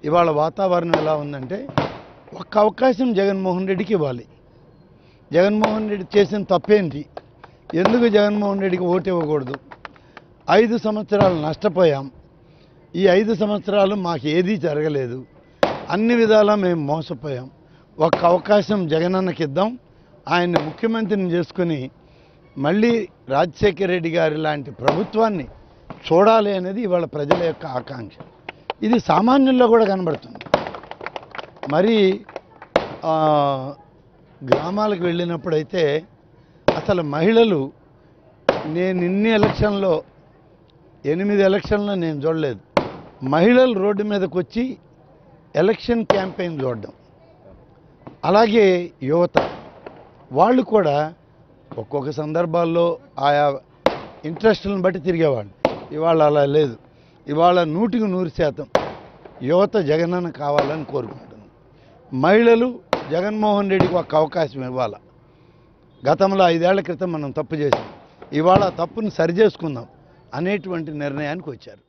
ఇవాళ వాతావరణం ఎలా ఉందంటే ఒక్క అవకాశం జగన్మోహన్ రెడ్డికి ఇవ్వాలి. జగన్మోహన్ రెడ్డి చేసిన తప్పేంటి? ఎందుకు జగన్మోహన్ రెడ్డికి ఓటు ఇవ్వకూడదు? 5 సంవత్సరాలు నష్టపోయాం. ఈ 5 సంవత్సరాలు మాకు ఏదీ జరగలేదు. అన్ని విధాలా మేము మోసపోయాం. ఒక్క అవకాశం జగనన్నకి ఇద్దాం. ఆయన్ని ముఖ్యమంత్రిని చేసుకుని మళ్ళీ రాజశేఖర రెడ్డి గారి లాంటి ప్రభుత్వాన్ని చూడాలి అనేది ఇవాళ ప్రజల యొక్క ఆకాంక్ష. ఇది సామాన్యుల్లో కూడా కనబడుతుంది. మరి గ్రామాలకు వెళ్ళినప్పుడైతే అసలు మహిళలు, నేను ఇన్ని ఎలక్షన్లో 8 ఎలక్షన్లో నేను చూడలేదు మహిళలు రోడ్డు మీదకి వచ్చి ఎలక్షన్ క్యాంపెయిన్ చూడడం. అలాగే యువత వాళ్ళు కూడా ఒక్కొక్క సందర్భాల్లో ఆయా ఇంట్రెస్ట్లను బట్టి తిరిగేవాళ్ళు. ఇవాళ అలా లేదు. ఇవాళ 100% యువత జగనన్న కావాలని కోరుకుంటుంది. మహిళలు జగన్మోహన్ రెడ్డికి ఒక అవకాశం ఇవ్వాలి. గతంలో 5 ఏళ్ల క్రితం మనం తప్పు చేసాం, ఇవాళ తప్పును సరిచేసుకుందాం అనేటువంటి నిర్ణయానికి వచ్చారు.